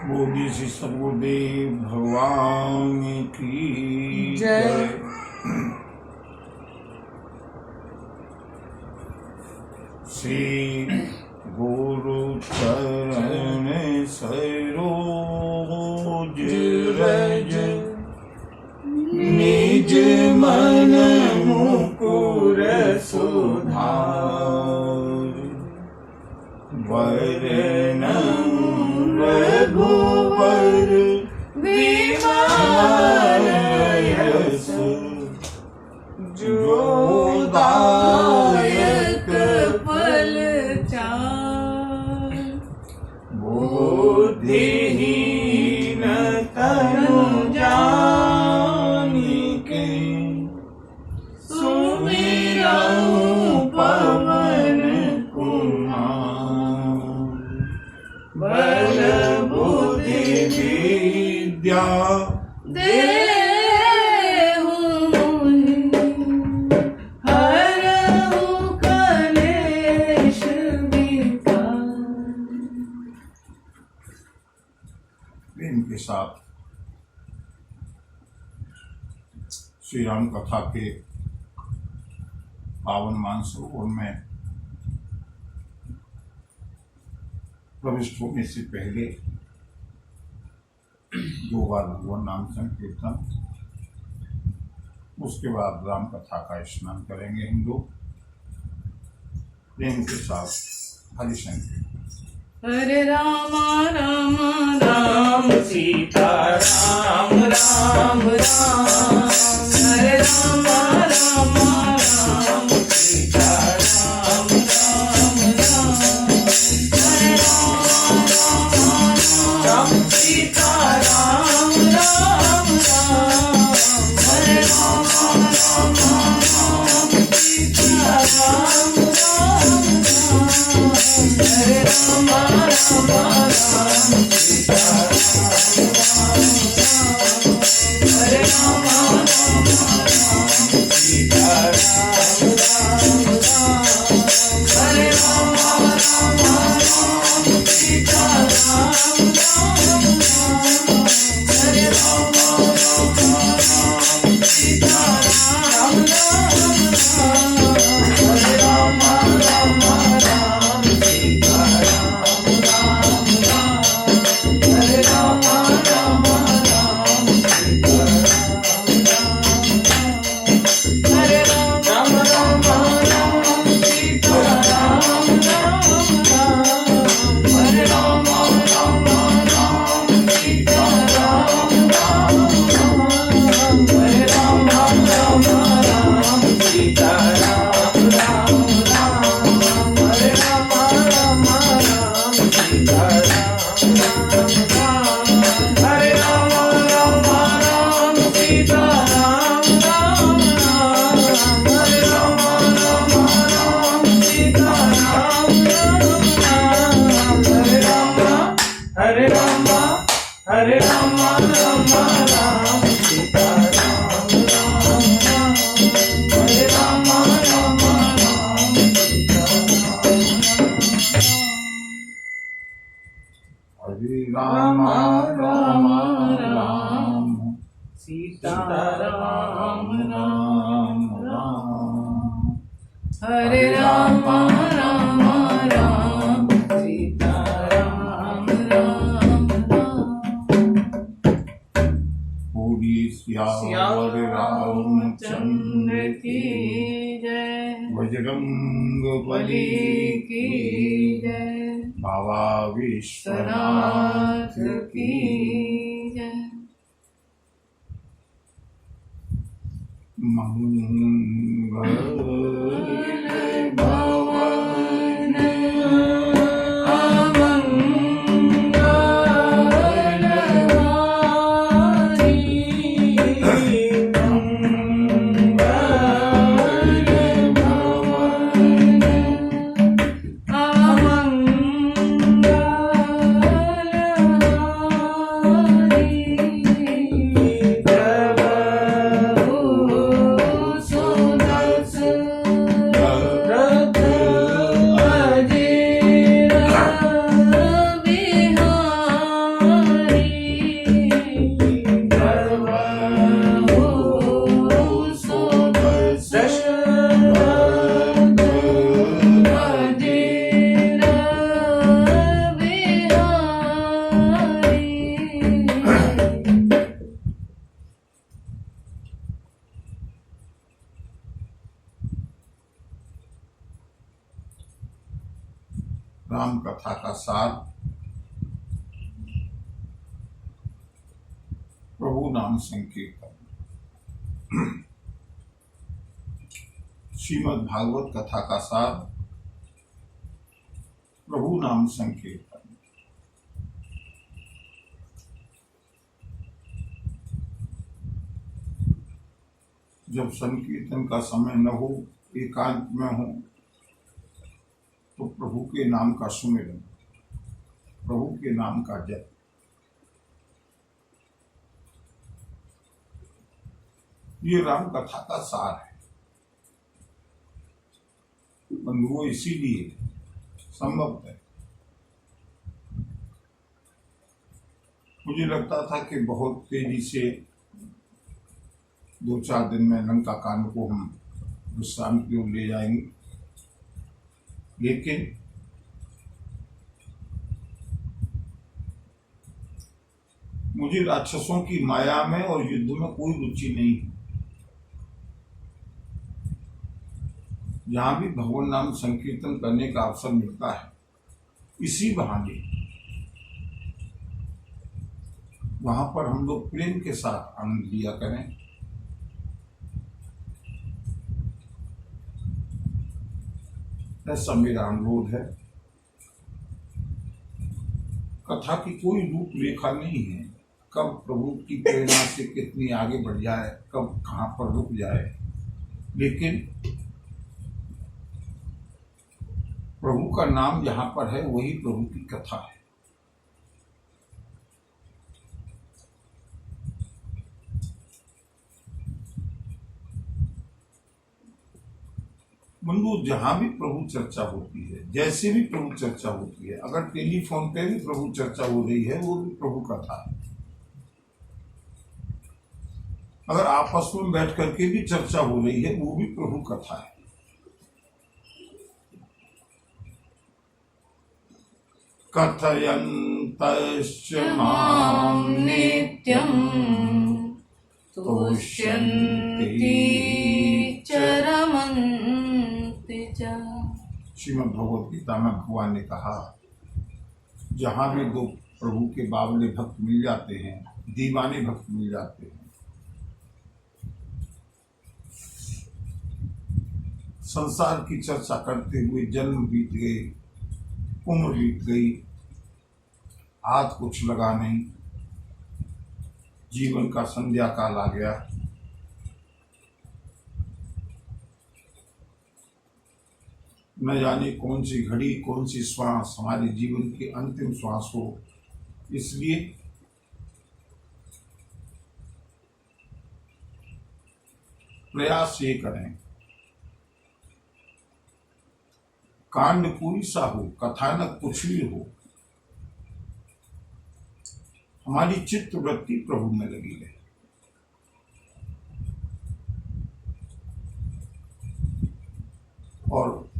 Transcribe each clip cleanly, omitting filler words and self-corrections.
बोली श्री सद्गुरुदेव भगवान की जय। श्री गुरु चरण सरोज रज निज मन मुकुर सुधार वरनम रघुवर विमल यश जो दायक फल चार बुद्धिहीन तनु जानिके सुमिरऊ पवन कुमार बल बुद्धि विद्या देहु हरहु कलेश विकार। प्रेम के साथ श्री राम कथा के पावन मानसरोवर में प्रविष्ट होने से पहले 2 बार भगवान नाम संकीर्तन, उसके बाद राम कथा का स्नान करेंगे हम लोग। प्रेम के साथ हरि संकीर्तन। हरे राम राम राम सीता राम राम राम हरे राम राम राम सीता राम राम राम हरे राम राम सीता राम राम राम हरे राम राम सीता राम राम राम हरे राम राम राम सीता हरे राम राम सीता राम हरे राम राम सीता हरे राम सीता हरे राम हरे राम राम राम सीता राम राम राम हरे राम राम राम सीता हरे राम राम राम सीता राम राम राम हरे राम राम राम सीता राम राम पूरी सियावर रामचंद्र की जय बजरंग बली की जय बाबा विश्वनाथ विश्वनाथ की की जय मंगल भवन नाम कथा का सार, प्रभु नाम संकीर्तन। श्रीमद् भागवत कथा का सार, प्रभु नाम संकीर्तन। जब संकीर्तन का समय न हो, एकांत में हो, तो प्रभु के नाम का सुमिरन, प्रभु के नाम का जप। ये राम कथा का सार है बंधुओं। इसीलिए संभव है, मुझे लगता था कि बहुत तेजी से 2-4 दिन में लंका कांड को हम विश्राम की ओर ले जाएंगे, लेकिन मुझे राक्षसों की माया में और युद्ध में कोई रुचि नहीं है। जहां भी भगवान नाम संकीर्तन करने का अवसर मिलता है, इसी बहाने वहां पर हम लोग प्रेम के साथ आनंद लिया करें। ऐसा मेरा अनुरोध है। कथा की कोई रूपरेखा नहीं है, कब प्रभु की प्रेरणा से कितनी आगे बढ़ जाए, कब कहां पर रुक जाए, लेकिन प्रभु का नाम जहां पर है वही प्रभु की कथा है। बंधु, जहां भी प्रभु चर्चा होती है, जैसे भी प्रभु चर्चा होती है, अगर टेलीफोन पे भी प्रभु चर्चा हो रही है, वो भी प्रभु कथा है। अगर आपस में बैठ करके भी चर्चा हो रही है, वो भी प्रभु कथा है। कथयन्तश्च मां नित्यं तुष्यन्ति च रमन्ति च। श्रीमद् भगवद गीता में भगवान ने कहा, जहां भी दो प्रभु के बावले भक्त मिल जाते हैं, दीवाने भक्त मिल जाते हैं, संसार की चर्चा करते हुए जन्म बीत गए, उम्र बीत गई, हाथ कुछ लगा नहीं, जीवन का संध्या काल आ गया, न जाने कौन सी घड़ी, कौन सी श्वास हमारे जीवन की अंतिम श्वास हो। इसलिए प्रयास ये करें, कांड कोई सा हो, कथानक कुछ भी हो, हमारी चित्त वृत्ति प्रभु में लगी रहे। और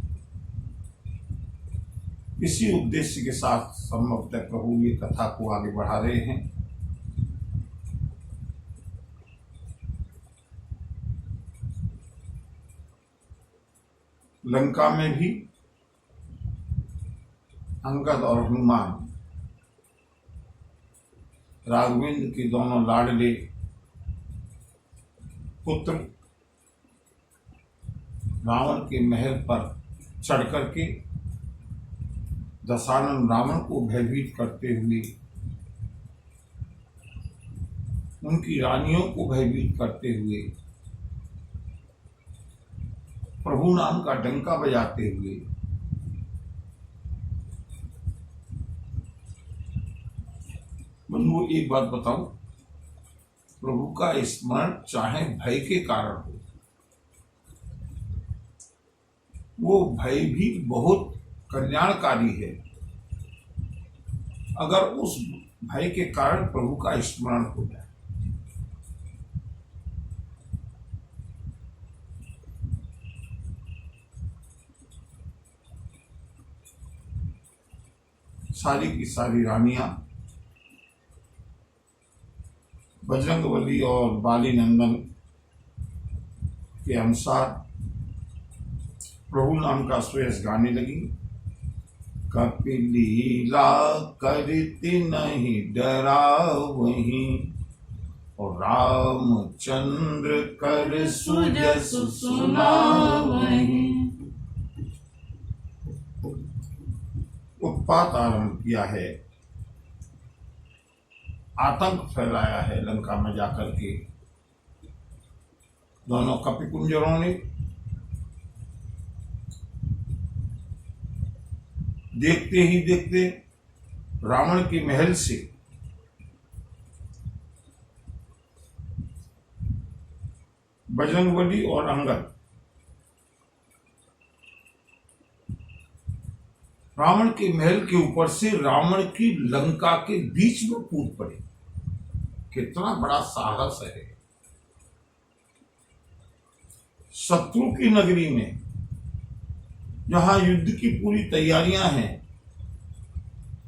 इसी उद्देश्य के साथ संभवतः प्रभु ये कथा को आगे बढ़ा रहे हैं। लंका में भी अंगद और हनुमान, राघवेंद्र के दोनों लाडले पुत्र, रावण के महल पर चढ़ करके दशानन रावण को भयभीत करते हुए, उनकी रानियों को भयभीत करते हुए, प्रभु नाम का डंका बजाते हुए बंधु, एक बात बताऊं, प्रभु का स्मरण चाहे भय के कारण हो, वो भय भी बहुत कल्याणकारी है। अगर उस भय के कारण प्रभु का स्मरण हो जाए, सारी की सारी रानियां बजरंगबली और बाली नंदन के अनुसार प्रभु नाम का श्रेयस गाने लगी, कपिलीला करती नहीं डरावहीं, और रामचंद्र कर सुजस सुनावहीं। उत्पात आरंभ किया है, आतंक फैलाया है लंका में जाकर के दोनों कपिकुंजरों ने। देखते ही देखते रावण के महल से बजरंगबली और अंगद रावण के महल के ऊपर से रावण की लंका के बीच में कूद पड़े। कितना बड़ा साहस है। शत्रु की नगरी में जहां युद्ध की पूरी तैयारियां हैं,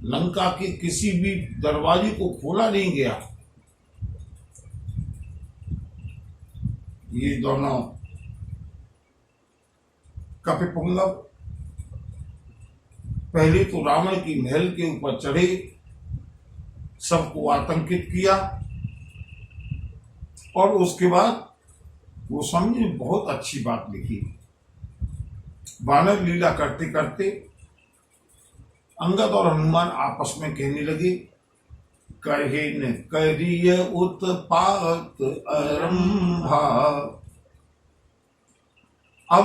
लंका के किसी भी दरवाजे को खोला नहीं गया। ये दोनों कपिपुंगव पहले तो रावण की महल के ऊपर चढ़े, सबको आतंकित किया, और उसके बाद गोस्वामी ने बहुत अच्छी बात लिखी। वानर लीला करते करते अंगद और हनुमान आपस में कहने लगे, कहे न करिय उत्पात आरंभा। अब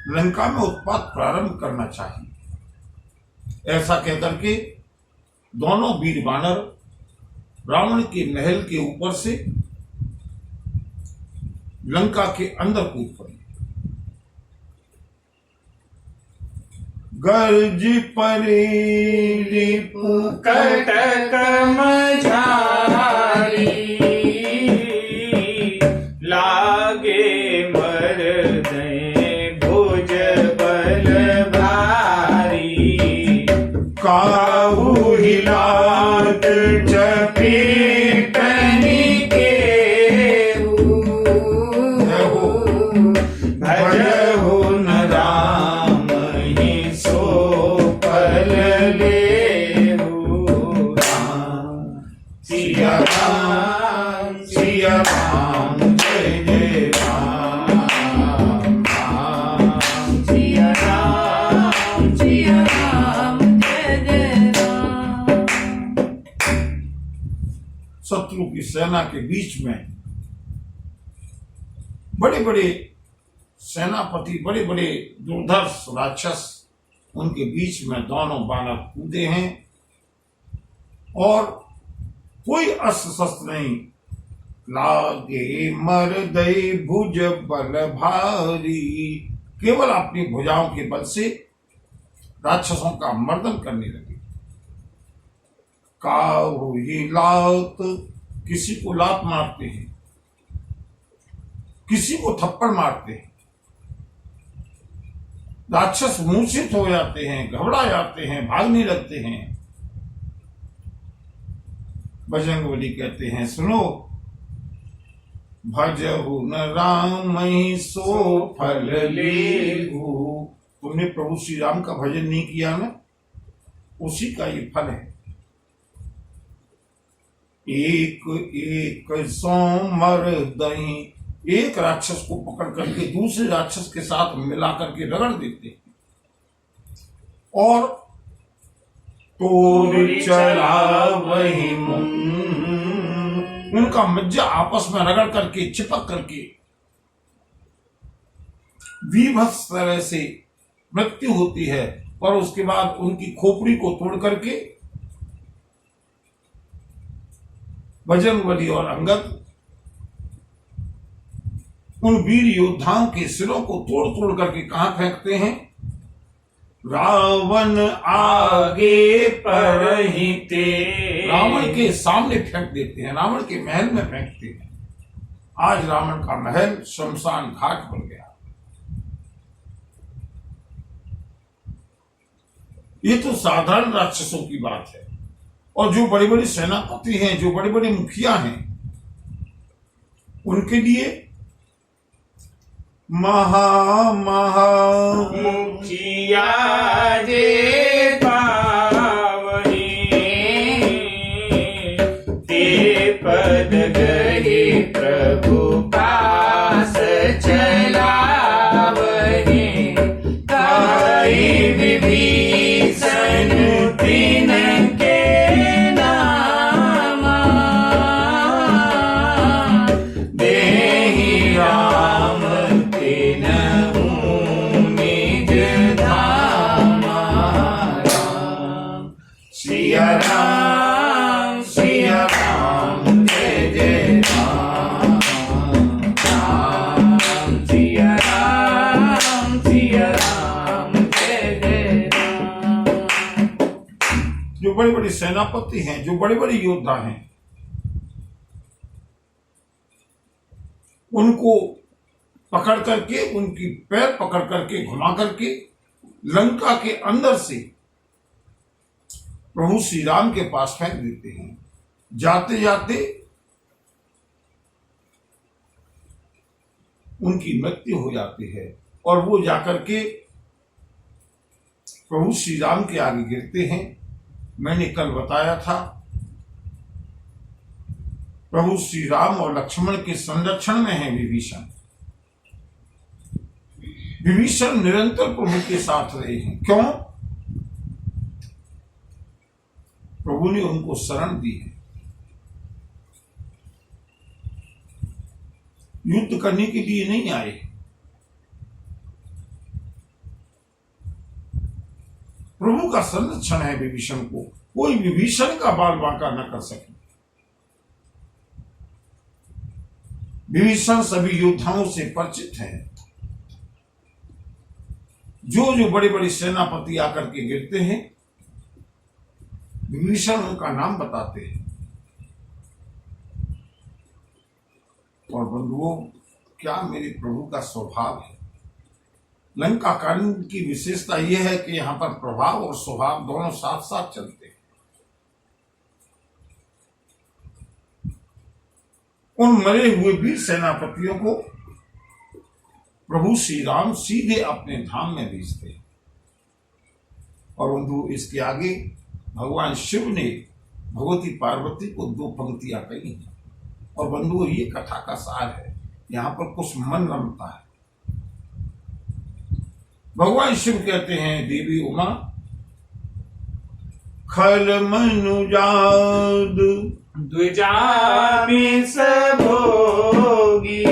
लंका में उत्पात प्रारंभ करना चाहिए। ऐसा कहकर के दोनों वीर वानर रावण के महल के ऊपर से लंका के अंदर कूद पड़े। गर्ज परे कटक मझारी, लागे मर दे भुज बल भारी। काहू हिलात चपेटनी के भजहु न राम ही सो पल लेहु। सिया राम सिया राम जय जय राम। सिया राम सिया राम जय जय राम। शत्रु की सेना के बीच में बड़े बड़े सेनापति, बड़े बड़े दुर्धर्ष राक्षस, उनके बीच में दोनों बानर कूदे हैं, और कोई अस्त्र शस्त्र नहीं। लागे मर दई भुज बल भारी, केवल अपनी भुजाओं के बल से राक्षसों का मर्दन करने लगे। काहू ही लात, किसी को लात मारते हैं, किसी को थप्पड़ मारते हैं। राक्षस मूर्छित हो जाते हैं, घबरा जाते हैं, भागने लगते हैं। बजरंगबली कहते हैं, सुनो, भजहु न राम ही सो फल लेहु। तुमने प्रभु श्री राम का भजन नहीं किया ना, उसी का ये फल है। एक एक सो मर दही, एक राक्षस को पकड़ करके दूसरे राक्षस के साथ मिला करके रगड़ देते, और तोड़ चला वही उनका मज्जा आपस में रगड़ करके चिपक करके विभत्स तरह से मृत्यु होती है। और उसके बाद उनकी खोपड़ी को तोड़ करके बजरंगबली और अंगद उन वीर योद्धाओं के सिरों को तोड़ तोड़ करके कहां फेंकते हैं? रावण आगे परहिते, रावण के सामने फेंक देते हैं, रावण के महल में फेंकते हैं। आज रावण का महल शमशान घाट बन गया। ये तो साधारण राक्षसों की बात है, और जो बड़े बड़े सेनापति हैं, जो बड़े बड़े मुखिया हैं, उनके लिए महा मुखिया जे पावनी ते पद गए प्रभु पास चलावनी काई विभीषण तीन के नामा देहि राम तिनहु निज धामा सिया राम जय जय राम सिया राम जय जय राम। जो बड़े बड़े सेनापति हैं, जो बड़े बड़े योद्धा हैं, उनको पकड़ करके, उनकी पैर पकड़ करके घुमा करके लंका के अंदर से प्रभु श्री राम के पास फेंक देते हैं। जाते जाते उनकी मृत्यु हो जाती है और वो जाकर के प्रभु श्री राम के आगे गिरते हैं। मैंने कल बताया था, प्रभु श्री राम और लक्ष्मण के संरक्षण में है विभीषण। विभीषण निरंतर प्रभु के साथ रहे हैं। क्यों? प्रभु ने उनको शरण दी है। युद्ध करने के लिए नहीं आए, प्रभु का संरक्षण है विभीषण को। कोई विभीषण का बाल बांका न कर सके। विभीषण सभी योद्धाओं से परिचित है। जो जो बड़े बड़े सेनापति आकर के गिरते हैं, विभीषण उनका नाम बताते हैं। और बंधुओं, क्या मेरे प्रभु का स्वभाव है। लंका कांड की विशेषता यह है कि यहां पर प्रभाव और स्वभाव दोनों साथ साथ चलते हैं। उन मरे हुए वीर सेनापतियों को प्रभु श्री राम सीधे अपने धाम में भेजते हैं। और बंधु, इसके आगे भगवान शिव ने भगवती पार्वती को 2 पंक्तियां कही हैं। और बंधुओं, ये कथा का सार है। यहां पर कुछ मन रमता है। भगवान शिव कहते हैं, देवी उमा खल मनुजाद द्विजा में सभोगी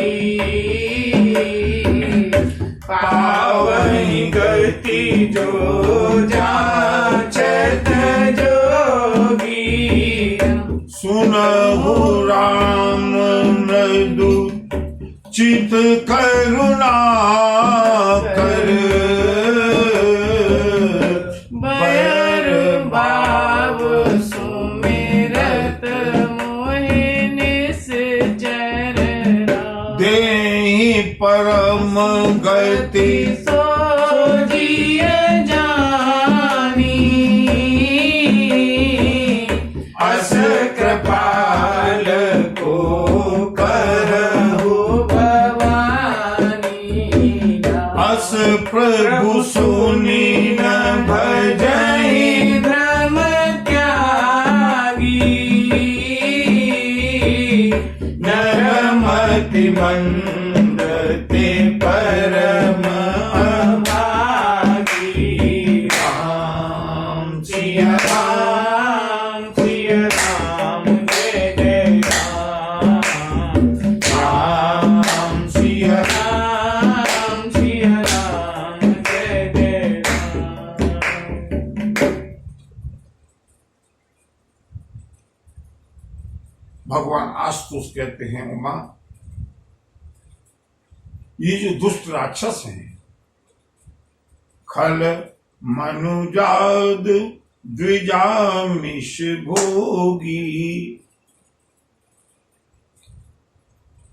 पावनी गति जो जाचत जोगी सुनहु राम मृदु चित करुणा कर बर बाब सुमिरत मोहि निश्चर देहि परम गति सो जिय जानी अस कृपाल को करहु भवानी अस प्रभु सुनी न भजहि भ्रम त्यागी नरमति मंद ते परम अभागी राम सिया राम जय जय राम राम सिया राम जय जय राम। भगवान आशुतोष कहते हैं, उमा, ये जो दुष्ट राक्षस हैं, खल मनुजाद द्विजामिष भोगी,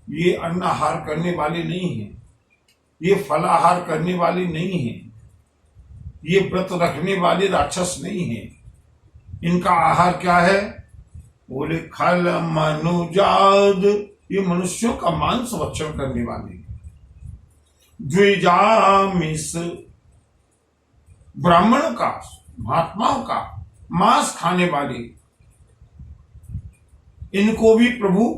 ये अन्नाहार करने वाले नहीं हैं, ये फलाहार करने वाले नहीं हैं, ये व्रत रखने वाले राक्षस नहीं हैं। इनका आहार क्या है? बोले खल मनुजाद, ये मनुष्यों का मांस भक्षण करने वाले हैं। द्विजामिस, ब्राह्मणों का, महात्माओं का मांस खाने वाले, इनको भी प्रभु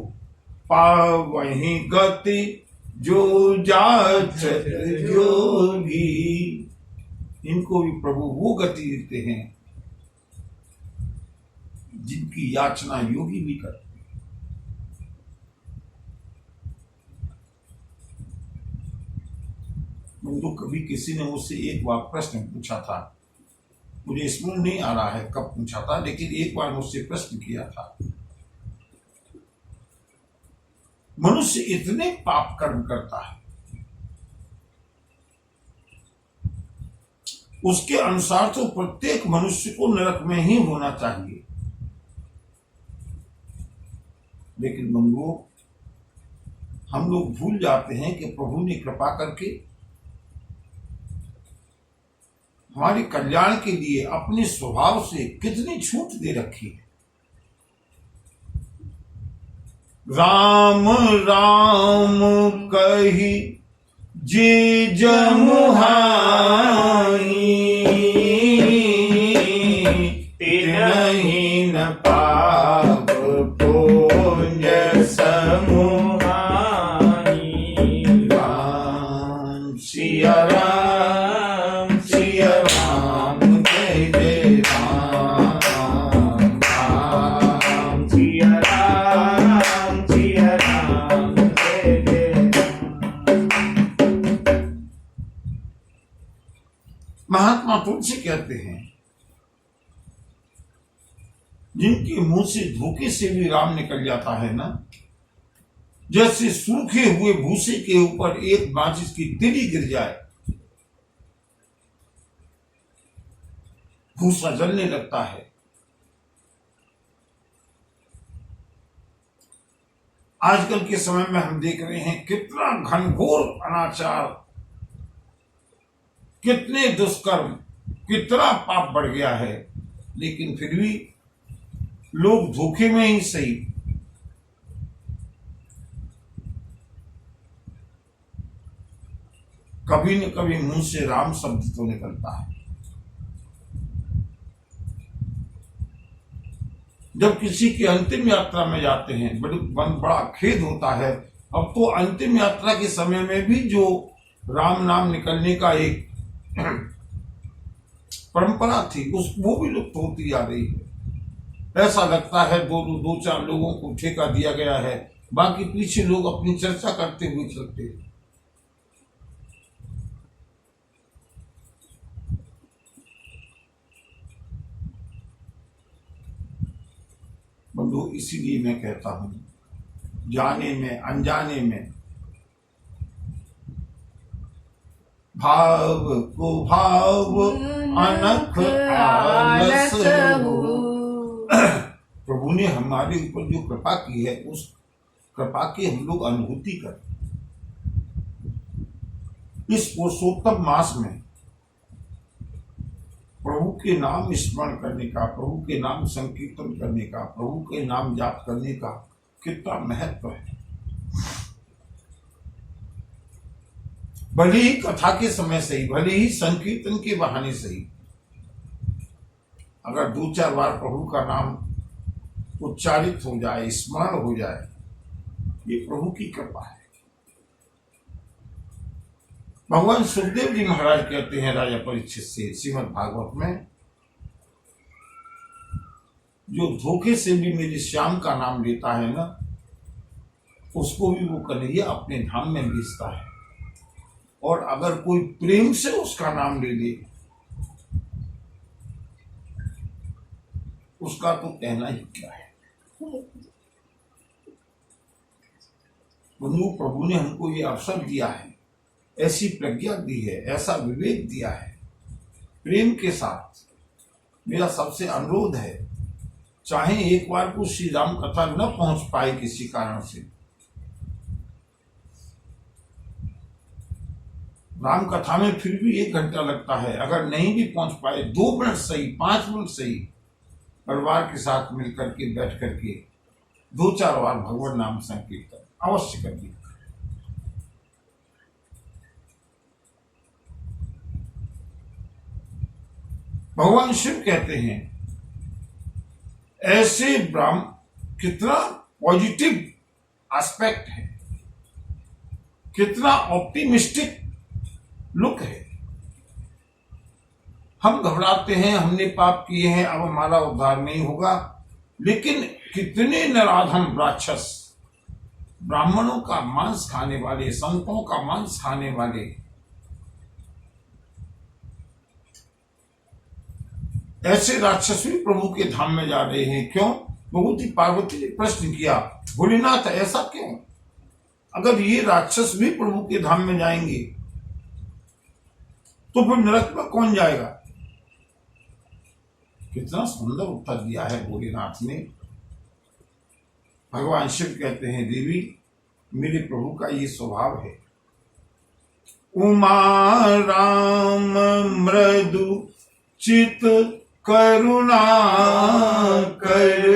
पावहि गति जो जाचत जोगी, इनको भी प्रभु वो गति देते हैं जिनकी याचना योगी भी करते हैं। तो कभी किसी ने मुझसे एक बार प्रश्न पूछा था, मुझे स्मरण नहीं आ रहा है कब पूछा था, लेकिन एक बार मुझसे प्रश्न किया था, मनुष्य इतने पाप कर्म करता है, उसके अनुसार तो प्रत्येक मनुष्य को नरक में ही होना चाहिए, लेकिन बंधुओं हम लोग भूल जाते हैं कि प्रभु ने कृपा करके हमारे कल्याण के लिए अपने स्वभाव से कितनी छूट दे रखी है। राम राम कही जे जमुहाई, तिनहि न पाप पुण्य समुहाई। राम सिया राम सिया राम जय जय राम, राम सिया राम जय जय महात्मा तुलसी कहते हैं, जिनके मुंह से धोखे से भी राम निकल जाता है ना, जैसे सूखे हुए भूसे के ऊपर एक माचिस की तिली गिर जाए, भूसा जलने लगता है। आजकल के समय में हम देख रहे हैं कितना घनघोर अनाचार, कितने दुष्कर्म, कितना पाप बढ़ गया है, लेकिन फिर भी लोग धोखे में ही सही कभी न कभी मुंह से राम शब्द तो निकलता है। जब किसी की अंतिम यात्रा में जाते हैं बड़ा खेद होता है। अब तो अंतिम यात्रा के समय में भी जो राम नाम निकलने का एक परंपरा थी, वो भी लुप्त होती जा रही है। ऐसा लगता है दो चार लोगों को ठेका दिया गया है, बाकी पीछे लोग अपनी चर्चा करते हुए चलते हैं। बंधु, इसीलिए मैं कहता हूं, जाने में अनजाने में भाव को भाव अनख आलस हो। प्रभु ने हमारे ऊपर जो कृपा की है, उस कृपा की हम लोग अनुभूति करें। इस पुरुषोत्तम मास में प्रभु के नाम स्मरण करने का, प्रभु के नाम संकीर्तन करने का, प्रभु के नाम जाप करने का कितना महत्व है। भले ही कथा के समय सही, भले ही संकीर्तन के बहाने सही, अगर 2-4 बार प्रभु का नाम उच्चारित हो जाए, स्मरण हो जाए, ये प्रभु की कृपा है। भगवान सुखदेव जी महाराज कहते हैं राजा परीक्षित से श्रीमद् भागवत में, जो धोखे से भी मेरे श्याम का नाम लेता है ना, उसको भी वो कन्हैया अपने धाम में भेजता है। और अगर कोई प्रेम से उसका नाम ले ले, उसका तो कहना ही क्या है। प्रभु ने हमको ये अवसर दिया है, ऐसी प्रज्ञा दी है, ऐसा विवेक दिया है। प्रेम के साथ मेरा सबसे अनुरोध है, चाहे एक बार को श्री राम कथा न पहुंच पाए किसी कारण से, राम कथा में फिर भी 1 घंटा लगता है, अगर नहीं भी पहुंच पाए 2 मिनट सही, 5 मिनट सही, परिवार के साथ मिलकर के बैठ करके 2-4 बार भगवान नाम संकीर्तन अवश्य करिए। भगवान शिव कहते हैं ऐसे ब्रह्म कितना पॉजिटिव एस्पेक्ट है, कितना ऑप्टिमिस्टिक लुक है। हम घबराते हैं, हमने पाप किए हैं, अब हमारा उद्धार नहीं होगा, लेकिन कितने नराधम राक्षस, ब्राह्मणों का मांस खाने वाले, संतों का मांस खाने वाले, ऐसे राक्षस भी प्रभु के धाम में जा रहे हैं। क्यों? भगवती पार्वती ने प्रश्न किया, भोलेनाथ ऐसा क्यों? अगर ये राक्षस भी प्रभु के धाम में जाएंगे तो फिर नरक में कौन जाएगा? कितना सुंदर उत्तर दिया है भोलेनाथ ने। भगवान शिव कहते हैं, देवी मेरे प्रभु का ये स्वभाव है। उमा राम मृदु चित करुणा कर।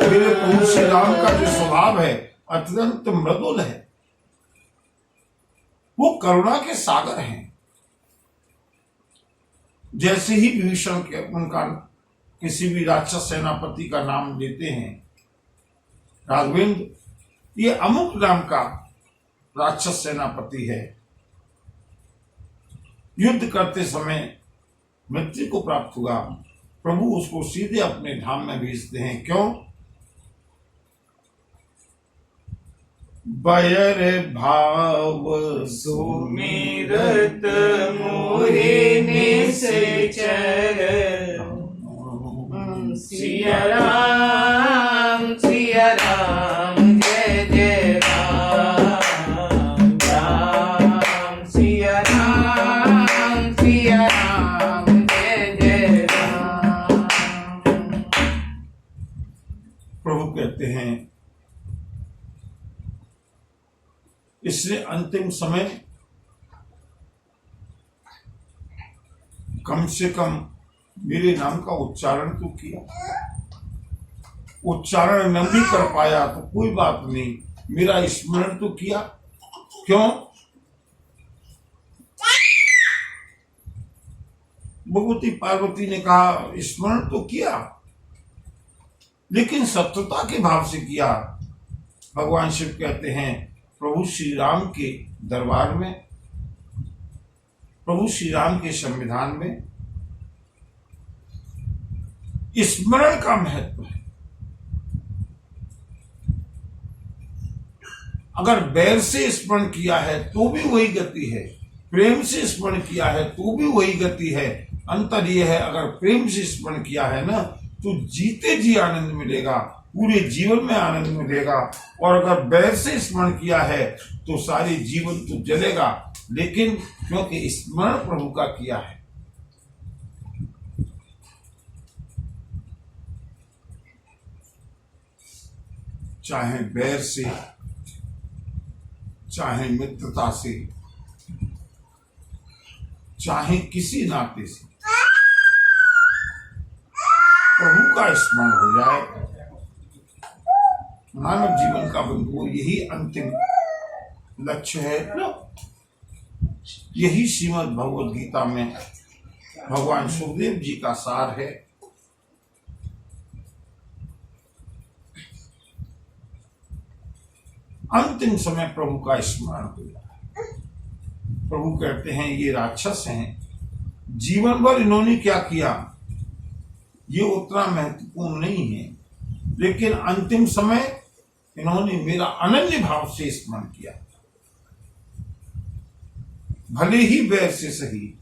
मेरे प्रभु श्री राम का जो स्वभाव है अत्यंत मृदुल है, वो करुणा के सागर हैं। जैसे ही विभीषण के उनका किसी भी राक्षस सेनापति का नाम लेते हैं, राघवेंद्र ये अमुक नाम का राक्षस सेनापति है, युद्ध करते समय मृत्यु को प्राप्त हुआ, प्रभु उसको सीधे अपने धाम में भेजते हैं। क्यों? बयर भाव सुमिरत मोहे निश्चर। सिया राम जय जय राम, राम सिया राम जय जय राम। प्रभु कहते हैं इसने अंतिम समय कम से कम मेरे नाम का उच्चारण तो किया। उच्चारण न भी कर पाया तो कोई बात नहीं, मेरा स्मरण तो किया। क्यों? भगवती पार्वती ने कहा स्मरण तो किया, लेकिन सत्यता के भाव से किया। भगवान शिव कहते हैं प्रभु श्री राम के दरबार में, प्रभु श्री राम के संविधान में स्मरण का महत्व है। अगर बैर से स्मरण किया है तो भी वही गति है, प्रेम से स्मरण किया है तो भी वही गति है। अंतर यह है, अगर प्रेम से स्मरण किया है ना तो जीते जी आनंद मिलेगा, पूरे जीवन में आनंद मिलेगा। और अगर बैर से स्मरण किया है तो सारे जीवन तो जलेगा, लेकिन क्योंकि स्मरण प्रभु का किया है। चाहे बैर से, चाहे मित्रता से, चाहे किसी नाते से प्रभु का स्मरण हो जाए, मानव जीवन का बंधु यही अंतिम लक्ष्य है। यही श्रीमद् भगवद गीता में भगवान सुखदेव जी का सार है। अंतिम समय प्रभु का स्मरण हो जाए। प्रभु कहते हैं ये राक्षस हैं, जीवन भर इन्होंने क्या किया ये उतना महत्वपूर्ण नहीं है, लेकिन अंतिम समय इन्होंने मेरा अनन्य भाव से स्मरण किया, भले ही बैर से सही।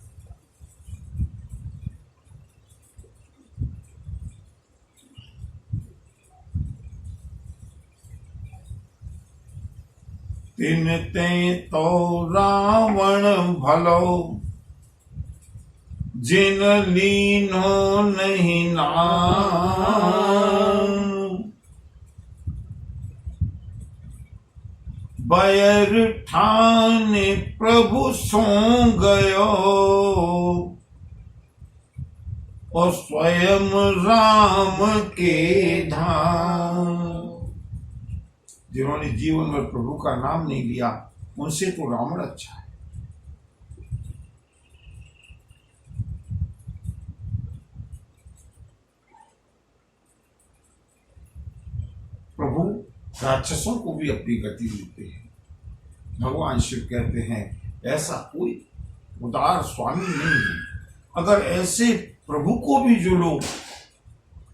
तिन ते तो रावण भलो, जिन लीनो नहीं नाम। बैर ठाने प्रभु सो गयो, और स्वयं राम के धाम। जिन्होंने जीवन में प्रभु का नाम नहीं लिया उनसे तो रावण अच्छा है। प्रभु राक्षसों को भी अपनी गति देते हैं। भगवान शिव कहते हैं ऐसा कोई उदार स्वामी नहीं है। अगर ऐसे प्रभु को भी जो लोग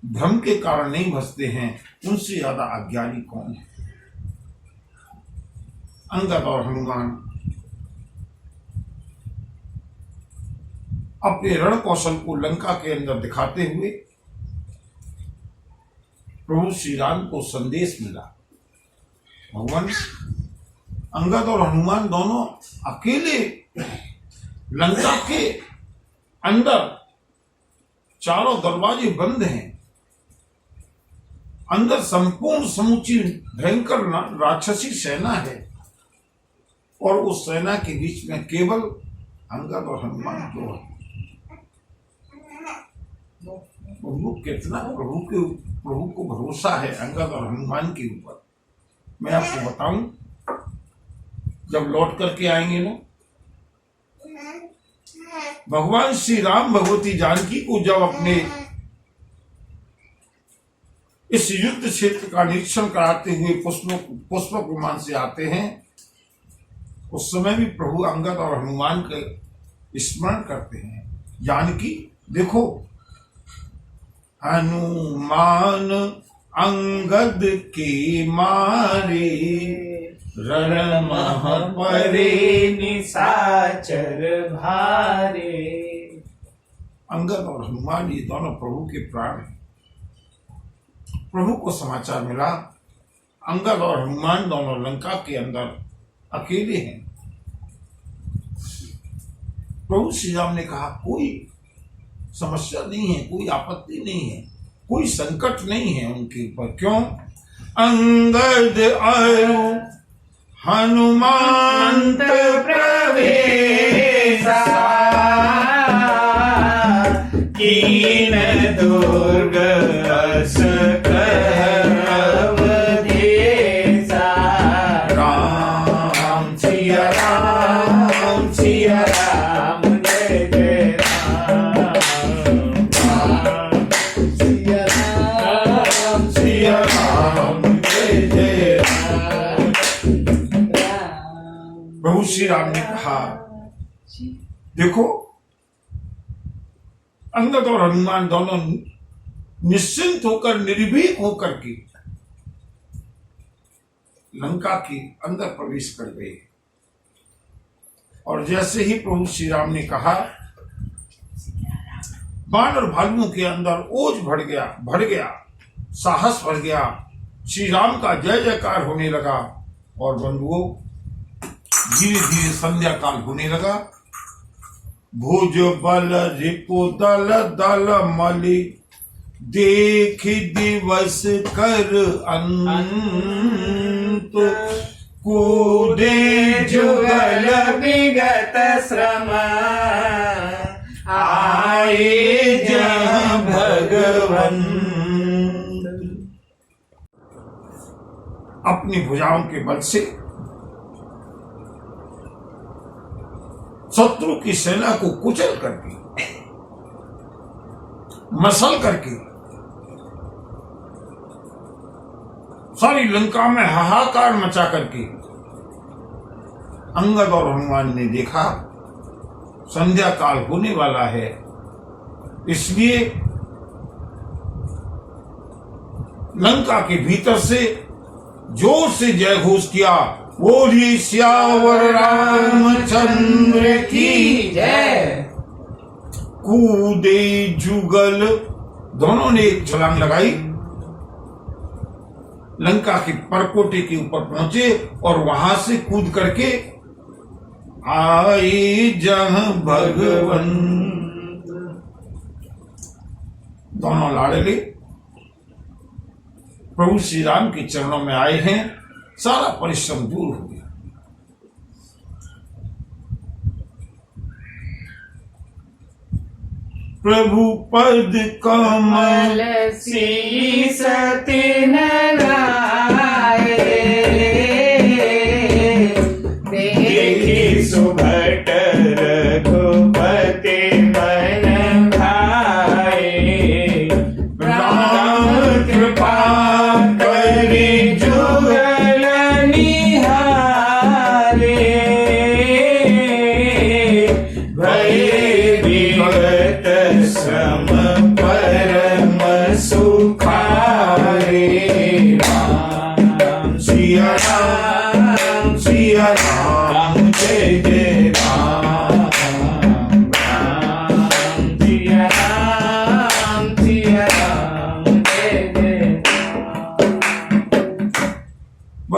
भ्रम के कारण नहीं भजते हैं, उनसे ज्यादा अज्ञानी कौन है। अंगद और हनुमान अपने रण कौशल को लंका के अंदर दिखाते हुए प्रभु श्री राम को संदेश मिला। भगवान अंगद और हनुमान दोनों अकेले लंका के अंदर, चारों दरवाजे बंद हैं, अंदर संपूर्ण समूची भयंकर राक्षसी सेना है, और उस सेना के बीच में केवल अंगद और हनुमान दो है। प्रभु को भरोसा है अंगद और हनुमान के ऊपर। मैं आपको बताऊं, जब लौट करके आएंगे ना, भगवान श्री राम भगवती जानकी को जब अपने इस युद्ध क्षेत्र का निरीक्षण कराते हुए पुष्पक विमान से आते हैं, उस समय भी प्रभु अंगद और हनुमान के स्मरण करते हैं। जानकी देखो, हनुमान अंगद के मारे रण मह परे निशाचर भारे। अंगद और हनुमान ये दोनों प्रभु के प्राण हैं। प्रभु को समाचार मिला अंगद और हनुमान दोनों लंका के अंदर अकेले हैं। प्रभु श्री राम ने कहा कोई समस्या नहीं है, कोई आपत्ति नहीं है, कोई संकट नहीं है उनके ऊपर। क्यों? अंगद आयो हनुमंत प्रवेशा कीन दुर्ग अस अवधेशा। राम सिया राम सिया राम जय जय राम सिया राम सिया राम जय जय। प्रभु श्री राम ने कहा देखो, अंगद और हनुमान दोनों निश्चिंत होकर, निर्भीक होकर के लंका के अंदर प्रवेश कर गए। और जैसे ही प्रभु श्री राम ने कहा, बानर भालुओं के अंदर ओज भर गया, साहस बढ़ गया। श्री राम का जय जयकार होने लगा। और बंधुओं, धीरे धीरे संध्या काल होने लगा। भुज बल रिपु दल दल मलि देख दिवस कर अंत। कूदे जुगल विगत श्रम आए जहाँ भगवंत। अपनी भुजाओं के बल से शत्रु की सेना को कुचल करके, मसल करके सारी लंका में हाहाकार मचा करके अंगद और हनुमान ने देखा संध्या काल होने वाला है, इसलिए लंका के भीतर से जोर से जय घोष किया, बोलिए सियावर रामचंद्र की जय। कूदे जुगल, दोनों ने एक छलांग लगाई, लंका के परकोटे के ऊपर पहुंचे और वहां से कूद करके आए जहाँ भगवन। दोनों लाडले प्रभु श्री राम के चरणों में आए हैं। सारा परिश्रम दूर हो गया। प्रभु पद कमल शीस तिन लाए। देखी सुभट रघुपति मन भाए। राम कृपा करे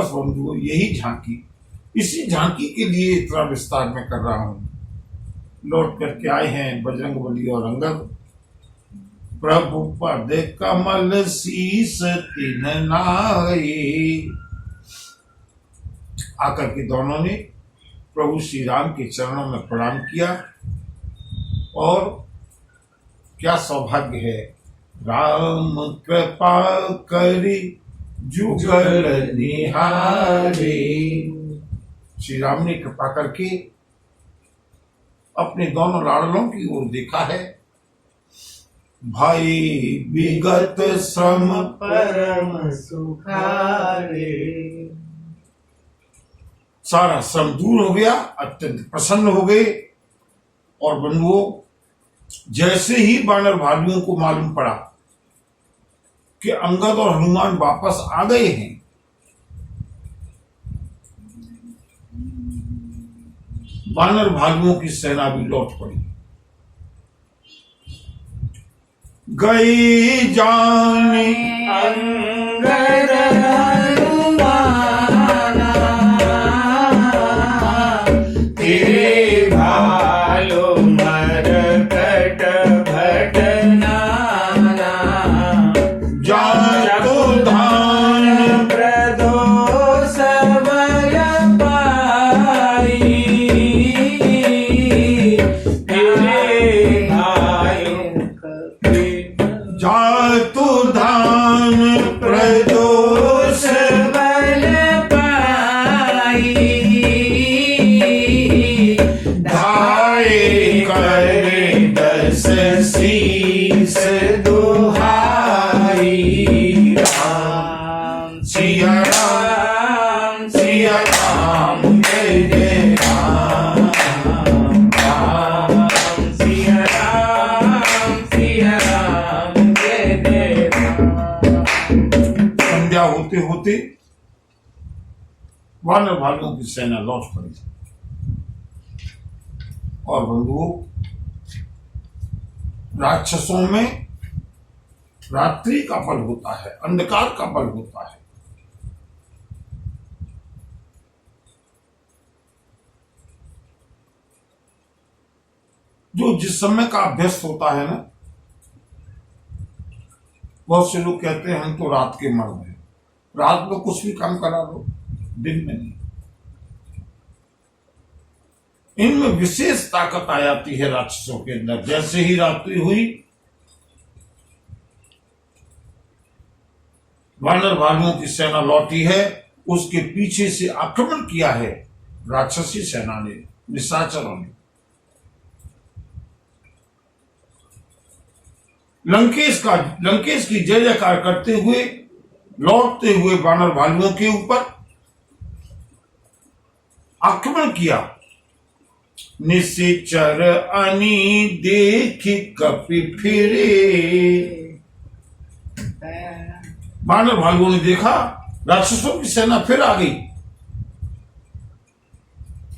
बस बंधुओं यही झांकी, इसी झांकी के लिए इतना विस्तार में कर रहा हूं। लौट करके आए हैं बजरंगबली और अंगद। प्रभु पद कमल शीस तिन नाई। आकर के दोनों ने प्रभु श्री राम के चरणों में प्रणाम किया। और क्या सौभाग्य है, राम कृपा करी जुगल निहारे। श्री राम ने कृपा करके अपने दोनों लाडलों की ओर देखा है। भाई विगत श्रम परम सुखारे। सारा श्रम दूर हो गया, अत्यंत प्रसन्न हो गए। और बंधुओं, जैसे ही वानर भालुओं को मालूम पड़ा कि अंगद और हनुमान वापस आ गए हैं, वानर भालुओं की सेना भी लौट पड़ी। गई जाने अंगद हनुमाना, तेरे भालो मरकट भट नाना। जातो धान प्रदोष बल पाई, तेरे भाइयों के जातो धान प्रदोष बल पाई, धाये करे दस शीस दुहाई। राम सिया राम सिया राम जय जय राम। राम सिया राम जय जय राम। संध्या होते होते वानर भालुओं की सेना लौट पड़ी। और बंधुओं, राक्षसों में रात्रि का बल होता है, अंधकार का बल होता है। जो जिस समय का अभ्यस्त होता है ना, बहुत से लोग कहते हैं हम तो रात के मर्द हैं, रात में कुछ भी काम करा दो, दिन में नहीं। इनमें विशेष ताकत आ जाती है राक्षसों के अंदर। जैसे ही रात्रि हुई, वानर भालुओं की सेना लौटी है, उसके पीछे से आक्रमण किया है राक्षसी सेना ने, निशाचरों ने। लंकेश की जय जयकार करते हुए लौटते हुए वानर भालुओं के ऊपर आक्रमण किया। निशाचर अनी देख कपि फिरे। वानर भालुओं ने देखा राक्षसों की सेना फिर आ गई।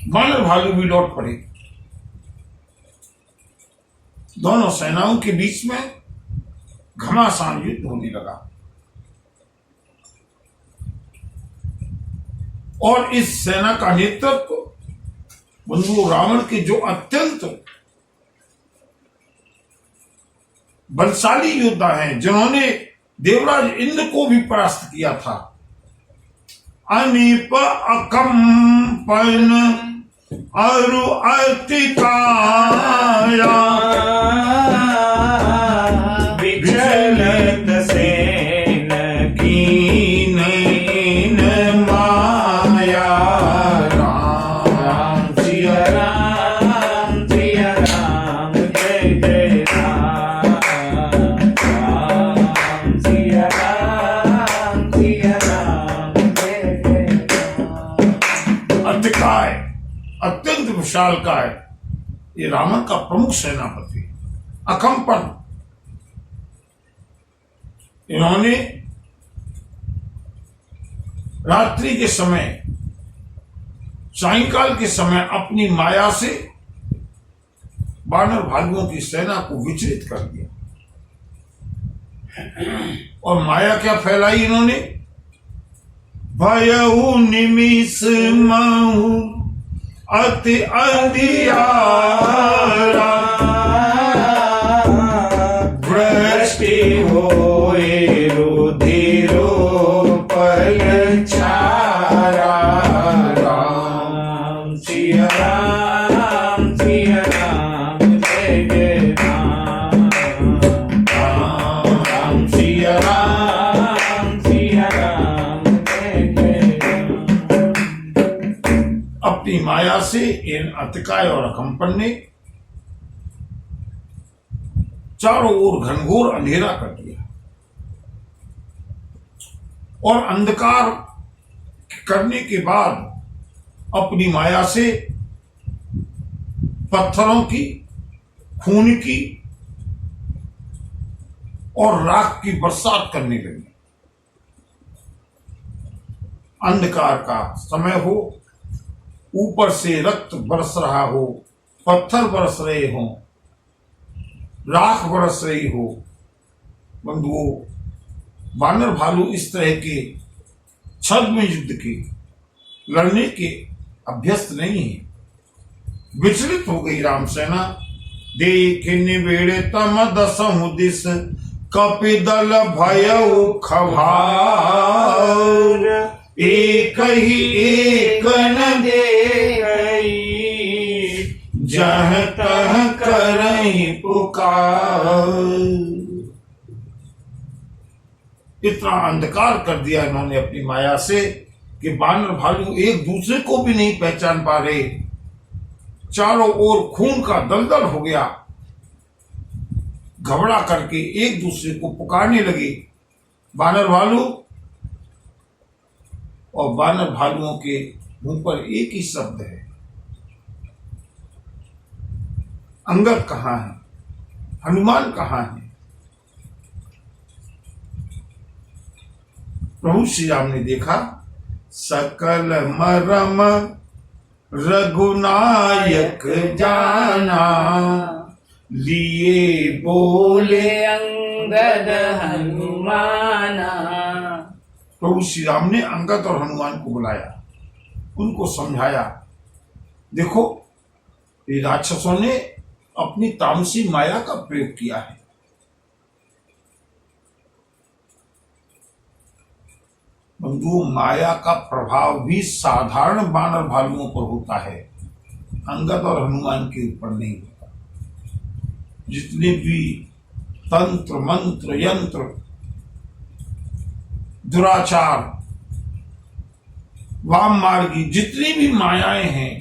वानर भालू भी लौट पड़े। दोनों सेनाओं के बीच में घमासान युद्ध होने लगा। और इस सेना का नेतृत्व बंधुओं रावण के जो अत्यंत बलशाली योद्धा हैं, जिन्होंने देवराज इंद्र को भी परास्त किया था, अनिप अकंपन अरु अतिकाया। विचलत सेन कीन माया। राम सिया राम जय जय राम। राम सिया राम जय जय राम। अतिकाय, अत्यंत विशालकाय, ये रावण का प्रमुख सेनापति। अकंपन, इन्होंने रात्रि के समय, सायंकाल के समय अपनी माया से वानर भालुओं की सेना को विचलित कर दिया। और माया क्या फैलाई इन्होंने? भयउ निमिष महु अति अंधियारा, वृष्टि होए रुधिरो पल छारा। राम सिया राम जय जय राम। राम सिया राम जय जय राम। अपनी माया से इन अतिकाय और अकंपन ने चारों ओर घनघोर अंधेरा कर दिया और अंधकार करने के बाद अपनी माया से पत्थरों की, खून की और राख की बरसात करने लगी। अंधकार का समय हो, ऊपर से रक्त बरस रहा हो, पत्थर बरस रहे हों, राख बरस रही हो, बंधुओं, वानर भालू इस तरह के छद्म युद्ध के लड़ने के अभ्यस्त नहीं है। विचलित हो गई राम सेना। देख निबेड़ तम दसहु दिस, कपिदल भयउ खभार। एक ही एक न देई, जह तह करहि पुकार। इतना अंधकार कर दिया इन्होंने अपनी माया से कि वानर भालू एक दूसरे को भी नहीं पहचान पा रहे। चारों ओर खून का दलदल हो गया। घबरा करके एक दूसरे को पुकारने लगे, वानर भालू। और वानर भालुओं के मुंह पर एक ही शब्द है, अंगद कहाँ है, हनुमान कहाँ है। प्रभु श्री राम ने देखा, सकल मरम रघुनायक जाना, लिए बोले अंगद हनुमाना। प्रभु श्री राम ने अंगद और हनुमान को बुलाया, उनको समझाया, देखो ये राक्षसों ने अपनी तामसी माया का प्रयोग किया है। बंधु, माया का प्रभाव भी साधारण वानर भालुओं पर होता है, अंगद और हनुमान के ऊपर नहीं होता। जितने भी तंत्र मंत्र यंत्र दुराचार वाम मार्गी जितनी भी मायाएं हैं,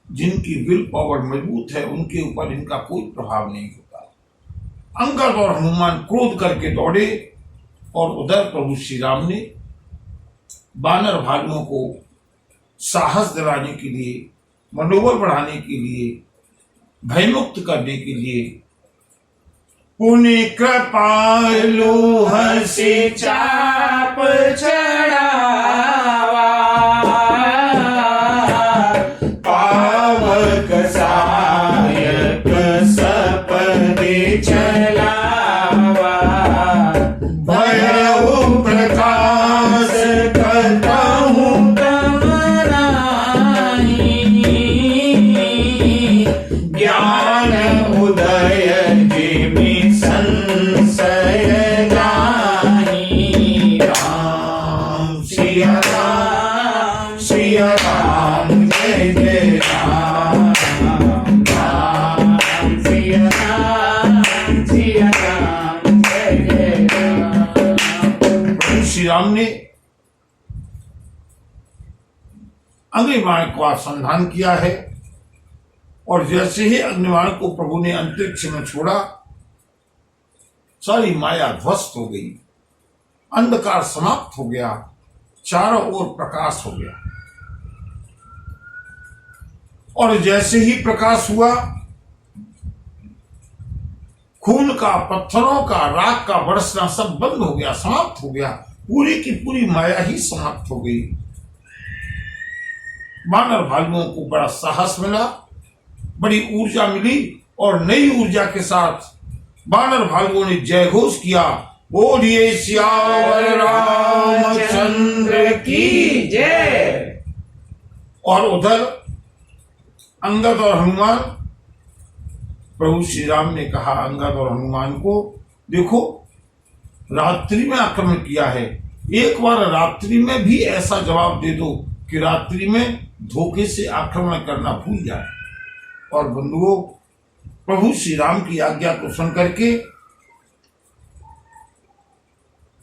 जिनकी विल पावर मजबूत है, उनके ऊपर इनका कोई प्रभाव नहीं होता। अंगद और हनुमान क्रोध करके दौड़े और उधर प्रभु श्री राम ने वानर भालुओं को साहस दिलाने के लिए, मनोबल बढ़ाने के लिए, भयमुक्त करने के लिए, पुनि कृपालु हंसी चाप चढ़ावा, पावक सायक सपदे चलावा। भयउ प्रकाश करहु तम नाही, ज्ञान उदय जिमि संशय नाही। राम सिया राम जय जय राम। राम सिया राम जय जय राम। प्रभु श्री राम ने अग्निबाण को अनुसंधान किया है और जैसे ही अग्निबाण को प्रभु ने अंतरिक्ष में छोड़ा, सारी माया ध्वस्त हो गई, अंधकार समाप्त हो गया, चारों ओर प्रकाश हो गया। और जैसे ही प्रकाश हुआ, खून का, पत्थरों का, राख का बरसना सब बंद हो गया, समाप्त हो गया। पूरी की पूरी माया ही समाप्त हो गई। वानर भालुओं को बड़ा साहस मिला, बड़ी ऊर्जा मिली और नई ऊर्जा के साथ वानर भालुओं ने जय घोष किया, बोलिए सियावर रामचंद्र की। जय। और उधर अंगद और हनुमान, प्रभु श्री राम ने कहा अंगद और हनुमान को, देखो रात्रि में आक्रमण किया है, एक बार रात्रि में भी ऐसा जवाब दे दो कि रात्रि में धोखे से आक्रमण करना भूल जाए। और बंधुओं, प्रभु श्री राम की आज्ञा को सुन करके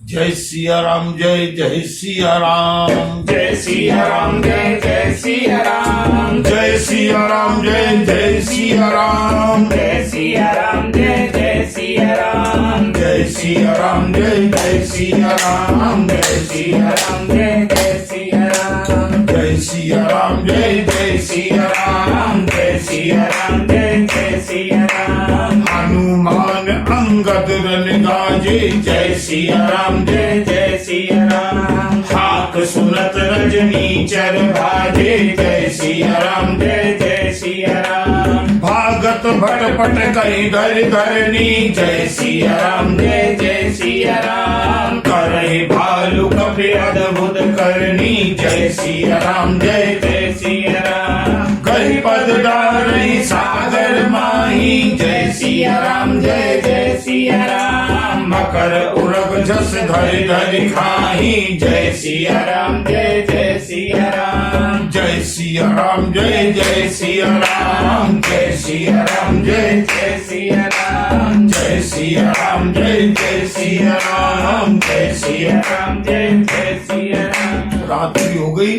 जय सिया राम, जय जय सिया राम, जय सिया राम, जय जय सिया राम, जय सिया राम, जय जय सिया राम, जय सिया राम, जय जय सिया राम, जय सिया राम, जय जय सिया राम, जय सिया राम, जय जय सिया राम, जय सिया राम, जय जय सिया राम, जय सिया राम, जय जय सिया राम, हनुमान अंगद रन गाजे, जय सिया राम, जय जय सिया राम, हाक सुनत रजनी चर भाजे, जय सिया राम, जय जय सिया राम, भागत भटपट कहीं धर धरनी, जय सिया राम, जय जय सिया राम, करे भालू कपि अद्भुत करनी, जय सिया राम, जय जय सिया राम, गई पद डारई सागर माही, जय सिया राम, जय जय सिया राम, मकर उरग जस धरि धरि खाही, जय सिया राम, जय जय सिया राम, जय सिया राम, जय जय सिया राम, जय सिया राम, जय जय सिया राम, जय सिया राम, जय जय सिया राम, जय सिया राम, जय जय सिया राम। रात्रि हो गई।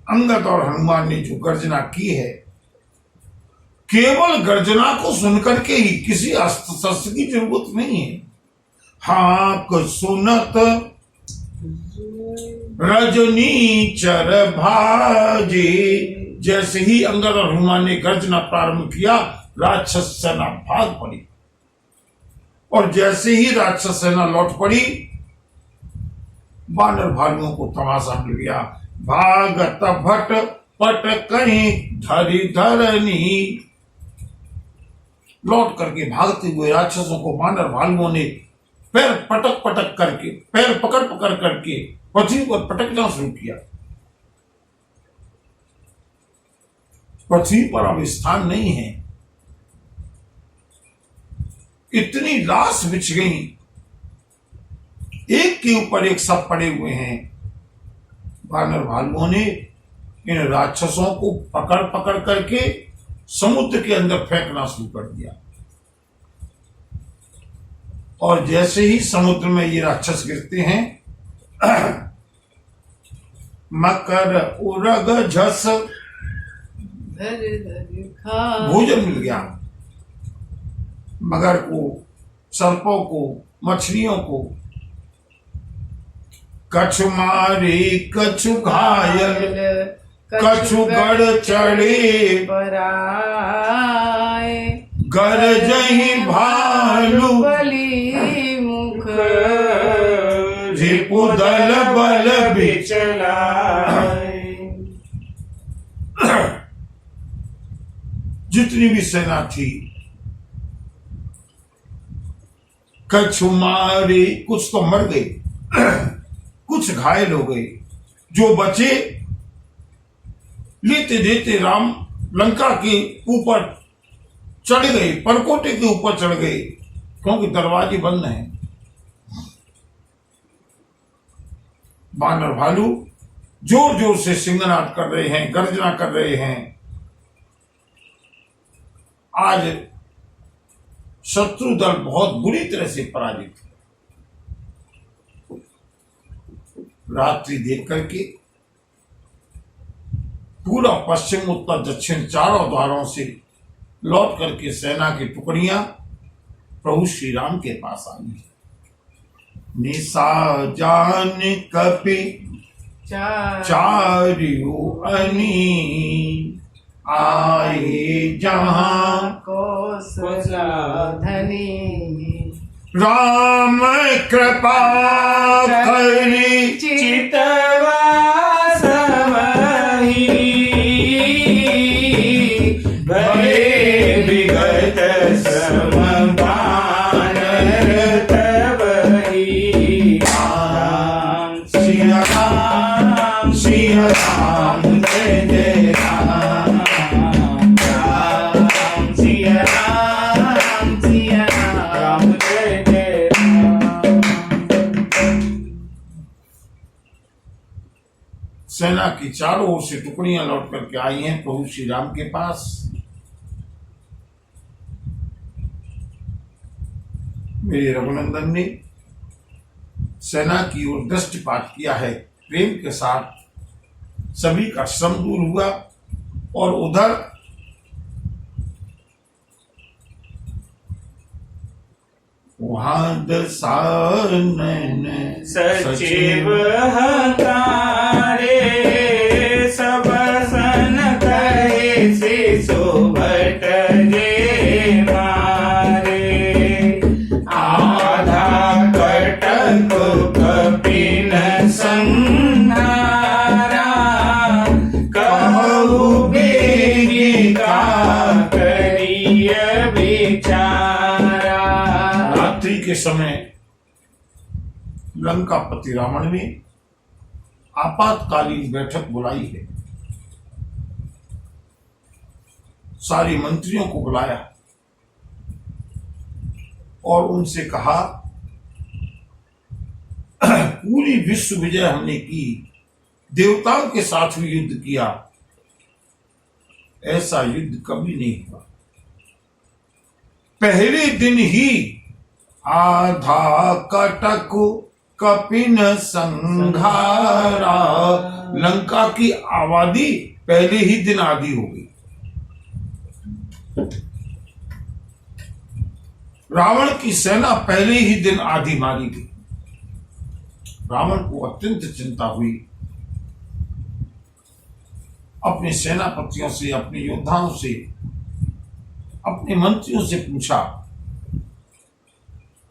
अंगद और हनुमान ने जो गर्जना की है, केवल गर्जना को सुनकर के ही, किसी अस्त्र शस्त्र की जरूरत नहीं है। हाक सुनत रजनी चर भाजे, जैसे ही अंगद और हनुमान ने गर्जना प्रारंभ किया, राक्षस सेना भाग पड़ी। और जैसे ही राक्षस सेना लौट पड़ी, बानर भालुओं को तमाशा मिल गया। भागत भट पट कहीं धरी धरनी, लौट करके भागते हुए राक्षसों को बानर भालुओं ने पैर पटक पटक करके, पैर पकड़ पकड़ करके पृथ्वी पर पटकना शुरू किया। पृथ्वी पर अब स्थान नहीं है, इतनी लाश बिछ गई, एक के ऊपर एक सब पड़े हुए हैं। बानर भालुओं ने इन राक्षसों को पकड़ पकड़ करके समुद्र के अंदर फेंकना शुरू कर दिया। और जैसे ही समुद्र में ये राक्षस गिरते हैं, मकर उरग झस, भोजन मिल गया। मगर को, सर्पों को, मछलियों को, कछु मारे कछु घायल, कछु गढ़ चढ़े पराए, गरजहि भालू बलि मुख रिपुदल बल बिचलाए। जितनी भी सेना थी, कछु मारे, कुछ तो मर गए, कुछ घायल हो गए। जो बचे, लेते देते राम लंका के ऊपर चढ़ गए, परकोटे के ऊपर चढ़ गए, क्योंकि दरवाजे बंद हैं। बानर भालू जोर जोर से सिंहनाद कर रहे हैं, गर्जना कर रहे हैं। आज शत्रु दल बहुत बुरी तरह से पराजित है। रात्रि देख करके पूरा पश्चिम उत्तर दक्षिण चारों द्वारों से लौट करके सेना की टुकड़ियां प्रभु श्री राम के पास आई। निशा जान कपि चारियो अनी, आए जहां धनी, राम कृपा करी चितवा समहि, भले विगत सम बानर सेना की चारों ओर से टुकड़ियां लौट करके आई हैं प्रभु श्री राम के पास। मेरे रघुनंदन ने सेना की ओर दृष्टिपात किया है, प्रेम के साथ सभी का श्रम दूर हुआ। और उधर वहां दसानन सचिव हकारे सब सन कहे शिशु भट जे मारे आधा कटक कपिन संहारा कहु बेगी का करिय विचारा। रात्रि के समय लंकापति रावण ने आपातकालीन बैठक बुलाई है। सारे मंत्रियों को बुलाया और उनसे कहा पूरी विश्व विजय हमने की, देवताओं के साथ भी युद्ध किया, ऐसा युद्ध कभी नहीं हुआ। पहले दिन ही आधा कटक कपिन संघारा, लंका की आबादी पहले ही दिन आधी हो गई। रावण की सेना पहले ही दिन आधी मारी गई। रावण को अत्यंत चिंता हुई, अपने सेनापतियों से, अपने योद्धाओं से, अपने मंत्रियों से पूछा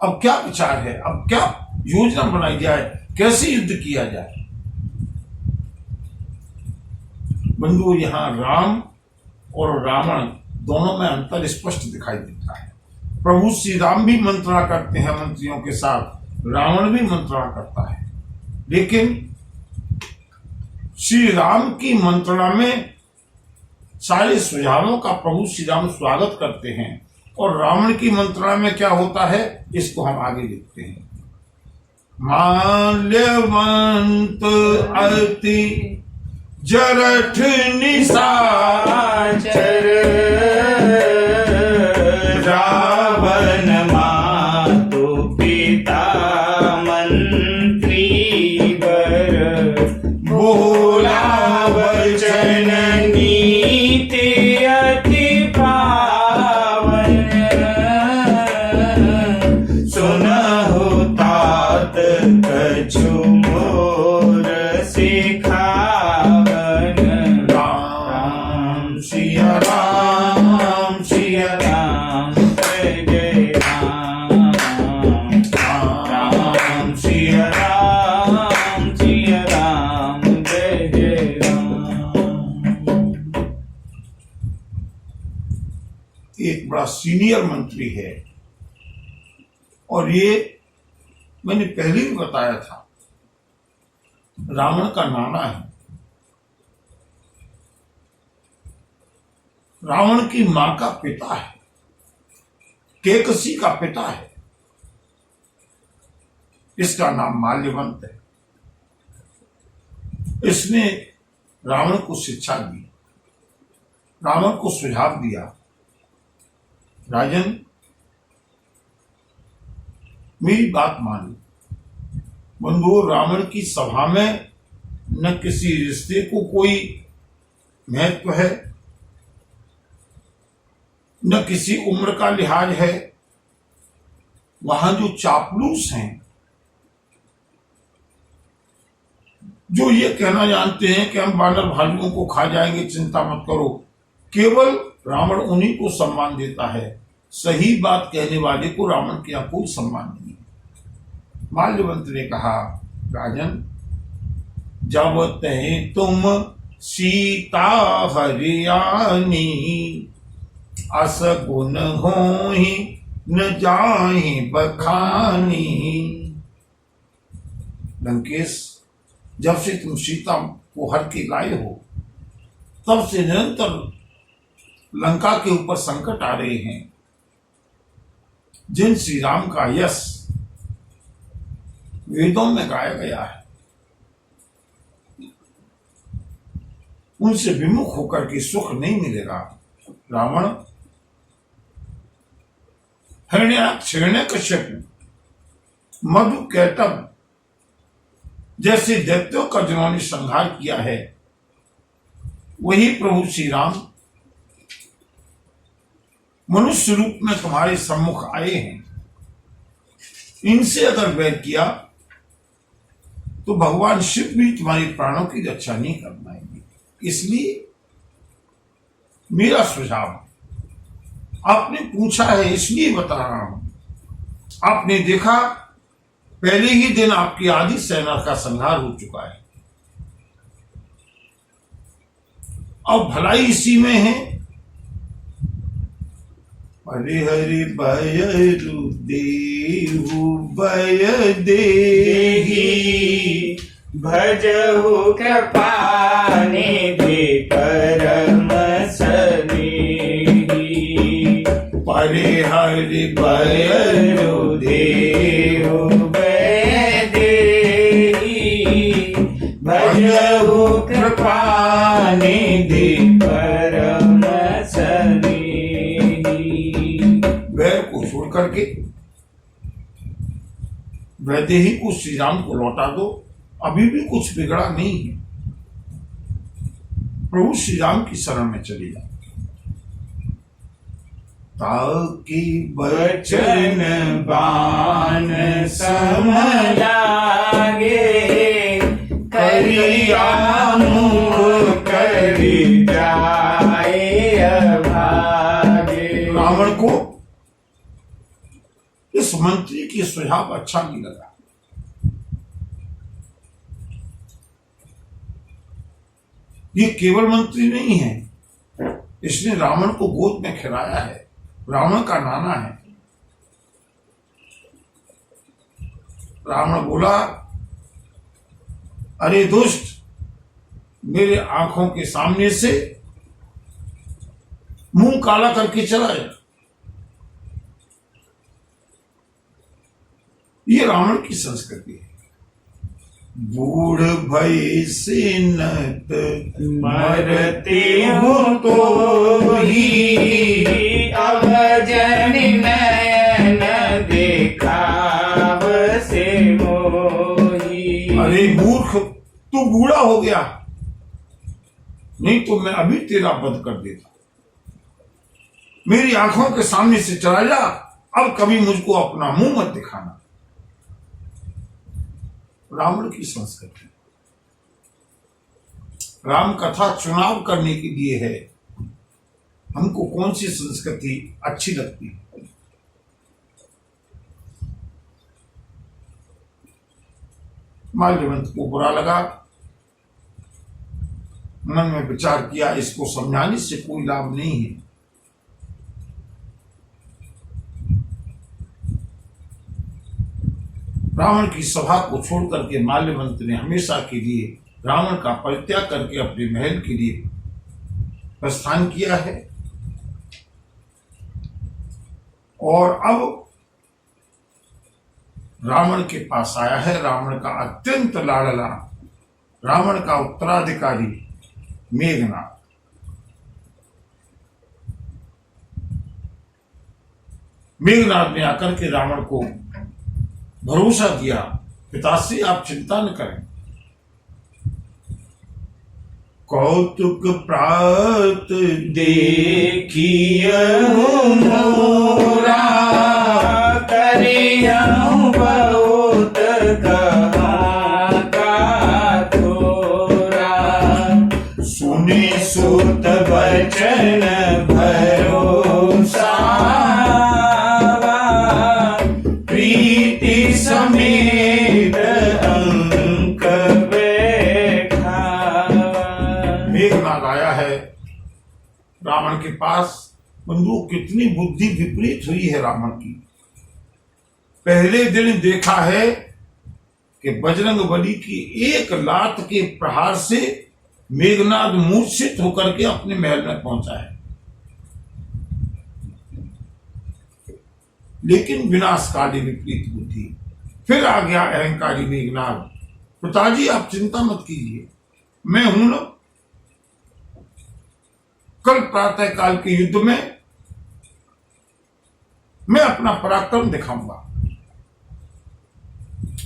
अब क्या विचार है, अब क्या योजना बनाई जाए, कैसे युद्ध किया जाए। बंधु, यहां राम और रावण दोनों में अंतर स्पष्ट दिखाई देता है। प्रभु श्री राम भी मंत्रणा करते हैं मंत्रियों के साथ, रावण भी मंत्रणा करता है, लेकिन श्री राम की मंत्रणा में सारे सुझावों का प्रभु श्री राम स्वागत करते हैं, और रावण की मंत्रणा में क्या होता है इसको हम आगे देखते हैं। माल्यवंत अति जरठ निशाचर रावण मातु पिता मंत्री वर भोला वचन नीति अति पावन सुनहु तात कछु मोर सिखावन। राम सिया राम सिया राम जय जय राम राम सिया राम सिया राम जय जय राम। एक बड़ा सीनियर मंत्री है, और ये मैंने पहले भी बताया था, रावण का नाना है। रावण की मां का पिता है, केकसी का पिता है। इसका नाम माल्यवंत है। इसने रावण को शिक्षा दी, रावण को सुझाव दिया, राजन मेरी बात मान लो। बंधुओं, रावण की सभा में न किसी रिश्ते को कोई महत्व है, न किसी उम्र का लिहाज है। वहां जो चापलूस हैं, जो ये कहना जानते हैं कि हम बानर भालुओं को खा जाएंगे, चिंता मत करो, केवल रावण उन्हीं को सम्मान देता है। सही बात कहने वाले को रावण के यहां कोई सम्मान नहीं है। माल्यवंत ने कहा, राजन जब तहे तुम सीता हरियाणी, अस गुण होहि न जाहि बखानी। लंकेश, जब से तुम सीता को हर के लाए हो, तब से निरंतर लंका के ऊपर संकट आ रहे हैं। जिन श्री राम का यश वेदों में गाया गया है, उनसे विमुख होकर के सुख नहीं मिलेगा। रावण हिरण्यकश्यप, मधु कैटभ जैसे दैत्यों का जिन्होंने संहार किया है, वही प्रभु श्री राम मनुष्य रूप में तुम्हारे सम्मुख आए हैं। इनसे अगर वैर किया तो भगवान शिव भी तुम्हारे प्राणों की रक्षा नहीं कर पाएंगे। इसलिए मेरा सुझाव, आपने पूछा है इसलिए बता रहा हूं। आपने देखा पहले ही दिन आपकी आधी सेना का संहार हो चुका है। अब भलाई इसी में है। हरि हरि भयरु देहु भय देहि, भजहु कृपा निधि परम स्नेही। हरि हरि भयरु देहु भय देहि, भजहु कृपा निधि परम स्नेही। वैर को छोड़ करके वैदेही को श्री राम को लौटा दो। अभी भी कुछ बिगड़ा नहीं है। प्रभु श्री राम की शरण में चले जाओ। ताकि बचन बाण सम लागे, करिया मुख करि जाए अभागे। रावण को इस मंत्री की सुझाव अच्छा नहीं लगा। ये केवल मंत्री नहीं है, इसने रावण को गोद में खिलाया है, रावण का नाना है। रावण बोला, अरे दुष्ट, मेरे आंखों के सामने से मुंह काला करके चला जा। ये रावण की संस्कृति है। बूढ़ भय से नत मरते हूँ तो ही, अब जन नयन देखाव से मोही। अरे मूर्ख, तू बूढ़ा हो गया, नहीं तो मैं अभी तेरा वध कर देता। मेरी आंखों के सामने से चला जा, अब कभी मुझको अपना मुंह मत दिखाना। रावण की संस्कृति। राम कथा चुनाव करने के लिए है। हमको कौन सी संस्कृति अच्छी लगती है? माल्यवंत को बुरा लगा, मन में विचार किया, इसको समझाने से कोई लाभ नहीं है। रावण की सभा को छोड़ करके माल्यवंत ने हमेशा के लिए रावण का परित्याग करके अपने महल के लिए प्रस्थान किया है। और अब रावण के पास आया है रावण का अत्यंत लाडला, रावण का उत्तराधिकारी मेघनाद। मेघनाद ने आकर के रावण को भरोसा दिया, पिताश्री आप चिंता न करें, कौतुक प्रात देखियहु मोरा, करियहु बहुत कहाँ का थोरा। सुने सुत बचन भरोसा, प्रीति समेत अंक बैठा। मेघनाद आया है रावण के पास। बंधु, कितनी बुद्धि विपरीत हुई है रावण की। पहले दिन देखा है कि बजरंग बली की एक लात के प्रहार से मेघनाद मूर्छित होकर के अपने महल में पहुंचा है, लेकिन विनाशकारी विपरीत बुद्धि। फिर आ गया अहंकारी मेघनाद, पिताजी आप चिंता मत कीजिए, मैं हूं ना, कल प्रातः काल के युद्ध में मैं अपना पराक्रम दिखाऊंगा।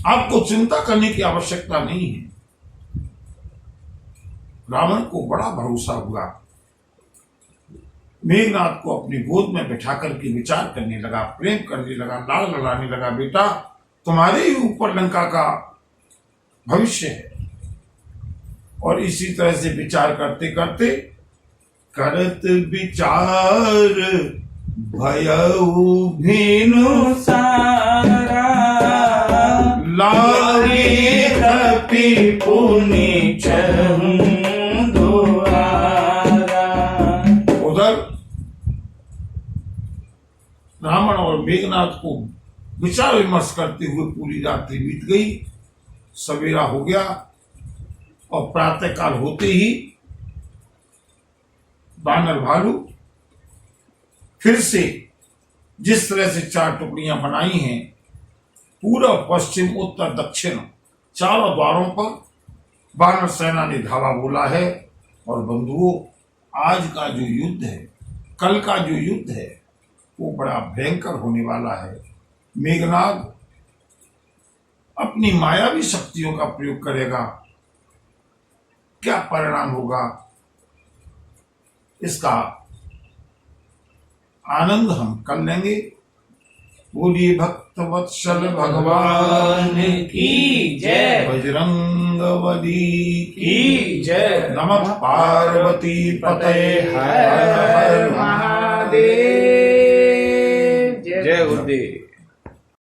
आपको चिंता करने की आवश्यकता नहीं है। रावण को बड़ा भरोसा हुआ। मेघनाथ को अपनी गोद में बिठा करके विचार करने लगा, प्रेम करने लगा, लाड़ लड़ाने लगा। बेटा, तुम्हारे ही ऊपर लंका का भविष्य है। और इसी तरह से विचार करते करते करत विचार भयउ भीनु सारा लागे कपि पुनि चहु दुआरा। उधर रावण और मेघनाथ को विचार विमर्श करते हुए पूरी रात्रि बीत गई। सवेरा हो गया और प्रातःकाल होते ही बानर भालू फिर से जिस तरह से 4 टुकड़ियां बनाई हैं, पूर्व पश्चिम उत्तर दक्षिण चारों द्वारों पर बानर सेना ने धावा बोला है। और बंधुओं, आज का जो युद्ध है, कल का जो युद्ध है, वो बड़ा भयंकर होने वाला है। मेघनाद अपनी मायावी शक्तियों का प्रयोग करेगा। क्या परिणाम होगा, इसका आनंद हम कर लेंगे। बोलिए भक्तवत्सल भगवान की जय। बजरंगबली की जय। नमः पार्वती पतये हर हर महादेव। जय गुरुदेव।